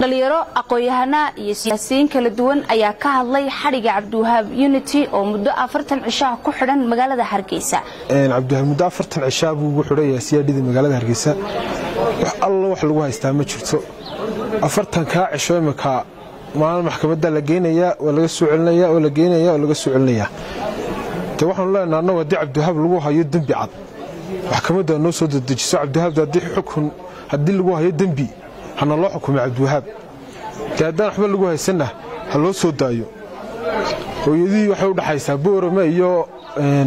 dhalinyaro aqoon-yahana iyo siyaasiyiin kala duwan ayaa ka hadlay xariga Cabdiwahaab Unity oo muddo 40 cisho ku xidhan magaalada Hargeysa. Cabdiwahaab muddo 40 cisho buu xidhay siyaadada magaalada Hargeysa. wax lagu haystaa ma jirto. 40 ka cisho imika maalin maxkamadda la geenaya oo laga soo celinaya oo la geenaya oo laga soo celinaya. waxaan leenahay annagu hadii Cabdiwahaab lagu hayo dambi cad maxkamadda noo soo dedejiso Cabdiwahaab hadii xukun hadii lagu hayo dambi hana loo xukumay Cabdiwahaab taadaan waxba lagu haysana ha loo soo daayo hooyadii waxa u dhaxaysaa Boorama iyo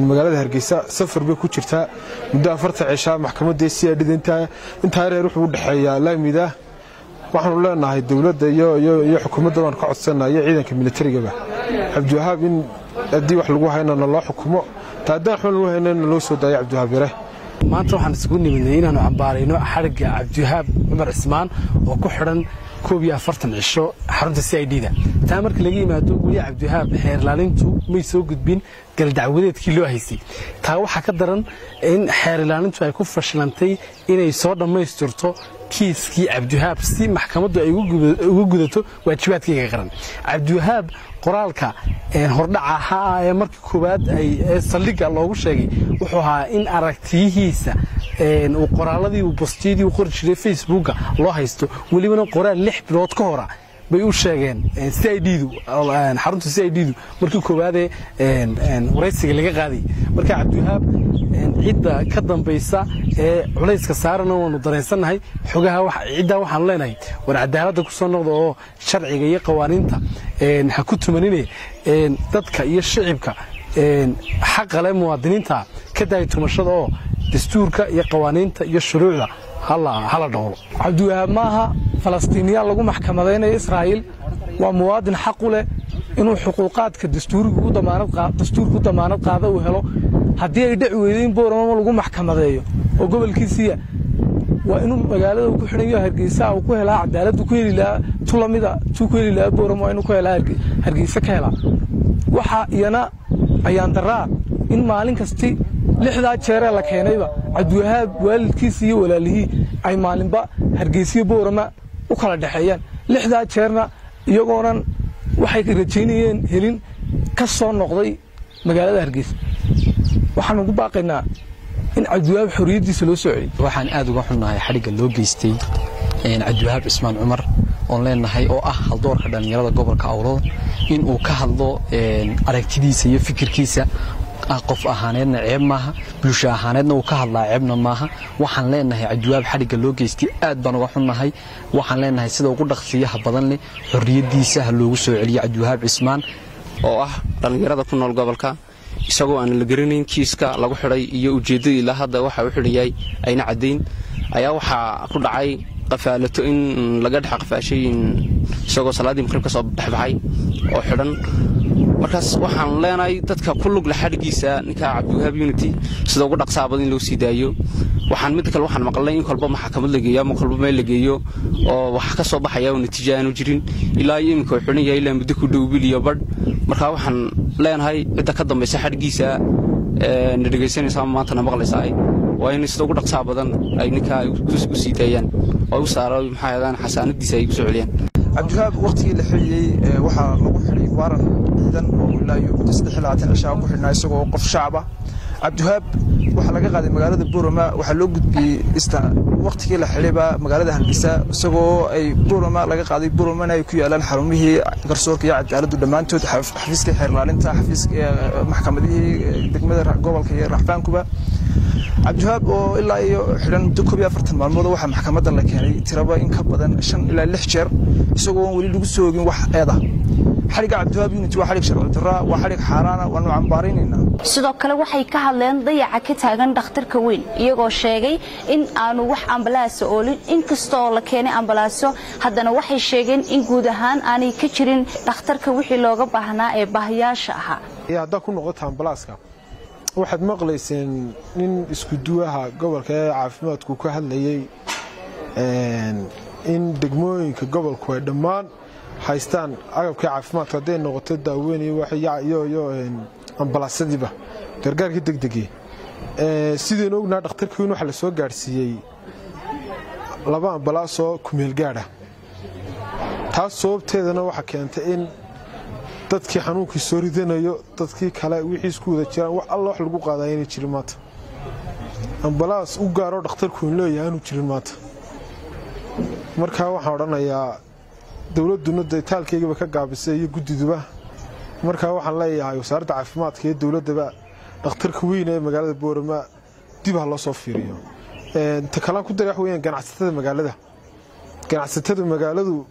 magaalada Hargeysa safar bay ku jirtaa muddo 40 cisho maxkamadda siyaadada inta reer wuxuu u dhaxeeyaa laamida waxaan leenahay dawladda iyo xukuumadda waan ka codsanahay ciidanka militariga Cabdiwahaab in hadii wax lagu haynana loo xukumo taadaan waxba lagu haynana loo soo daayo Cabdiwahaab yare maanta waxaan isku nimidnay inaanu cambaarayno xariga Cabdiwahaab Cumar Cismaan oo ku xiran 41 cisho xarunta CID-da taa markii laga yimaado wali Cabdiwahaab xeer ilaalintu may soo gudbin gal dacwadeedkii loo haysay taa waxa ka daran in xeer ilaalintu ay ku fashilantay inay soo dhameystirto kiiskii Cabdiwahaab si maxkamaddu ay ugu gudato waajibaadkiisa qaran Cabdiwahaab qoraalka hordhaca ee markii koobaad ay saldhigga loogu sheegay wuxuu ahaa in aragtiyihiisa uu qoraaladii uu postiyadii uu qori jiray Facebook loo haysto walibana qoraal 6 bilood ka hor bay u sheegeen CID-du xarunta CID-du markii koobaad wareysiga laga qaaday marka Cabdiwahaab cidda ka dambaysa ee culayska saarana waanu dareensanahay xogaha cidda waxaan leenahay war cadaaladda ku soo noqdo oo sharciga iyo qawaaniinta ha ku tumanine dadka iyo shicibka xaq leh muwaadiniinta ka daay tumashada oo dastuurka iyo qawaaniinta iyo shuruucda hala dhowlo Cabdiwahaab maaha Falastiiniya lagu maxkamadeynayo Israa'iil waa muwaadin xaq u leh inuu xuquuqaadka dastuuriga dastuurku damaanad qaado uu helo hadii ay dhici weydeen Boorama lagu maxkamadeeyo oo gobolkiisa waa inuu magaalada ku xidhan Hargeysa oo ku helaa cadaalad ku heli lahaa tulamida ku heli lahaa Boorama inuu ku helaa Hargeysa ka helaa waxa iyana ayaan daraa in maalin kasta 6 jeer la keenayba Cabdiwahaab waalidkiisa iyo walaalihii ay maalinba Hargeysa Boorama u kala dhaxeeyaan 6 jeerna iyagoonan waxay ka rajaynayeen helin ka soo noqday magaalada Hargeysa waxaan ugu baaqaynaa in Cabdiwahaab xorriyadiisa loo soo celiyo waxaan aad uga xunnahay xariga loo geystay Cabdiwahaab Cismaan Cumar oo leenahay oo ah haldoorka dhalinyarada gobolka Awdal in uu ka hadlo aragtidiisa iyo fikirkiisa qof ahaaneedna ceeb maaha bulsho ahaaneedna uu ka hadlaa ceebna maaha waxaan leenahay Cabdiwahaab xariga loo geystay aad baan uga xunnahay waxaan leenahay sida ugu dhaqsiyaha badan leh xorriyadiisa loogu soo celiyo Cabdiwahaab Cismaan oo ah dhalinyarada ku nool gobolka isagoo aan la garanayn kiiska lagu xiray iyo ujeedadii la hadda waxa uu xiriyay ayna cadeyn ayaa waxa ku dhacay qafaalato in laga dhax qafaashay isagoo salaadii maqrib ka soo dhaxbaxay oo xiran markaas waxaan leenahay dadka ku lug la xarigiisa ninka Cabdiwahaab Unity sida ugu dhaqsaabad in loo sii daayo waxaan mid kale waxaan maqlay in kolba maxkamad la geeyo ama kolba meel la geeyo oo wax ka soo baxaya oo natiijo aan jirin ilaa imika wuxuu xiran yahay ilaa muddo ku dhow biliyo bad marka waxaan leenahay cidda ka dambaysa xarigiisa dhageysanaysa maanta maqlaysaa waa in sida ugu dhaqsaabadan ay ninka u sii daayaan oo u saaro maxaayadaan xasaanadiisa ay ku soo celiyaan Cabdiwahaab waqtigii la xiliyay waxa lagu xiray waaran ciidan oo ilaa iyo 23 cisho ku xidhnaa isagoo qof shacab ah Cabdiwahaab waxa laga qaaday magaalada Boorama waxa loo gudbiyay waqtigii la xiliyay magaalada Hargeysa isagoo ay Boorama laga qaaday Boorama ay ku yaalaan xarumihii garsoorka iyo cadaaladdu dhamaantood xafiiska xeer ilaalinta xafiiska maxkamadihii degmada gobolka iyo raxbaankuba Cabdiwahaab oo ilaa iyo xiran 40 maalmood waxa maxkamadda la keenay tiraba in ka badan 5 ilaa 6 jeer isagoo wali lagu soo oogin wax eeda xariga Cabdiwahaab Unity waa xarig sharci darro waa xarig xaaraana waanu cambaaraynayna sidoo kale waxay ka hadleen dayaca ka taagan dhakhtarka weyn iyagoo sheegay in aanu wax ambalaas oolin inkastoo la keenay ambalaaso haddana waxay sheegeen in guud ahaan aanay ka jirin dhakhtarka wixii looga baahnaa ee baahiyaasha ahaa hadda ku noqoto ambalaaska waxaad maqlayseen in isku duwaha gobolka ee caafimaadku ka hadlayay in degmooyinka gobolku ay dhammaan haystaan agabka caafimaadka haday noqoto daaweyn iyo ambalaasadiiba gargaarka degdegay sideen ognaa dhakhtarka weyn waxa la soo gaarsiiyay 2 ambalaas oo ku meel gaar ah taas sababteedana waxa keentay in dadkii xanuunkii soo ridanayo dadkii kale wixii isku wada jiraan wax alla wax lagu qaaday inay jirin maanta ambalaas u gaaro dhakhtarku in leeyahay inuu jirin maanta markaa waxaan odhanayaa dowladuna deetaalkeygaba ka gaabisay iyo guddiduba markaa waxaan leeyahay wasaaradda caafimaadka iyo dowladdaba dhakhtarka weyn ee magaalada Boorama dib ha loo soo fiiriyo inta kale ku daray wax weeyaan ganacsatada magaaladu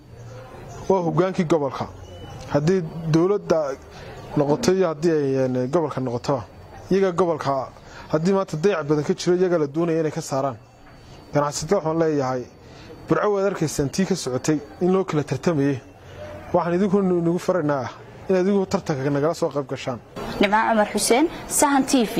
waa hogaankii gobolka haddii dowladda noqoto iyo haddii ay gobolka noqoto iyaga gobolka haddii maanta dayac badan ka jiro iyaga la doonaya inay ka saaraan ganacsatada waxaan leeyahay burco waad arkaysaan tii ka socotay in loo kala tartamayay waxaan idinku nagu faraynaa in adigu tartanka nagala soo qayb gashaan Nimco Cumar Xuseen Sahan TV